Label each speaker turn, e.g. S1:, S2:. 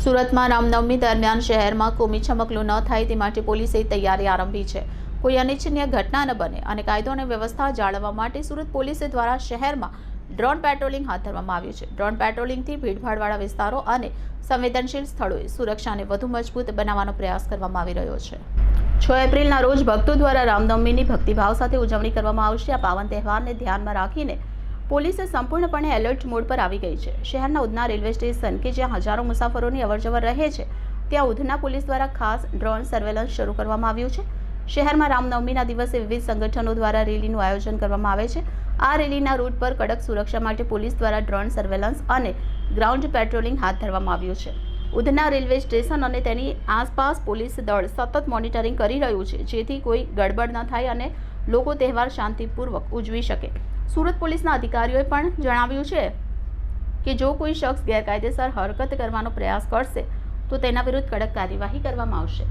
S1: સુરતમાં રામનવમી દરમિયાન શહેરમાં કોમી ચમકલું ન થાય તે માટે પોલીસે તૈયારી આરંભી છે। કોઈ અનિચ્છનીય ઘટના ન બને અને કાયદો અને વ્યવસ્થા જાળવવા માટે સુરત પોલીસ દ્વારા શહેરમાં ડ્રોન પેટ્રોલિંગ હાથ ધરવામાં આવ્યું છે। ડ્રોન પેટ્રોલિંગથી ભીડભાડવાળા વિસ્તારો અને સંવેદનશીલ સ્થળોએ સુરક્ષાને વધુ મજબૂત બનાવવાનો પ્રયાસ કરવામાં આવી રહ્યો છે। 6 એપ્રિલના રોજ ભક્તો દ્વારા રામનવમીની ભક્તિભાવ સાથે ઉજવણી કરવામાં આવશે। આ પાવન તહેવારને ધ્યાનમાં રાખીને પોલીસે સંપૂર્ણપણે એલર્ટ મોડ પર આવી ગઈ છે। શહેરના ઉધના રેલવે સ્ટેશન કે જ્યાં હજારો મુસાફરોની અવરજવર રહે છે ત્યાં ઉધના પોલીસ દ્વારા ખાસ ડ્રોન સર્વેલન્સ શરૂ કરવામાં આવ્યું છે। શહેરમાં રામનવમીના દિવસે વિવિધ સંગઠનો દ્વારા રેલીનું આયોજન કરવામાં આવે છે। આ રેલીના રૂટ પર કડક સુરક્ષા માટે પોલીસ દ્વારા ડ્રોન સર્વેલન્સ અને ગ્રાઉન્ડ પેટ્રોલિંગ હાથ ધરવામાં આવ્યું છે। ઉધના રેલવે સ્ટેશન અને તેની આસપાસ પોલીસ દળ સતત મોનિટરિંગ કરી રહ્યું છે જેથી કોઈ ગડબડ ન થાય અને લોકો તહેવાર શાંતિપૂર્વક ઉજવી શકે। સુરત પોલીસના અધિકારીઓએ પણ જણાવ્યું છે કે જો કોઈ શખ્સ ગેરકાયદેસર હરકત કરવાનો પ્રયાસ કરશે તો તેના વિરુદ્ધ કડક કાર્યવાહી કરવામાં આવશે।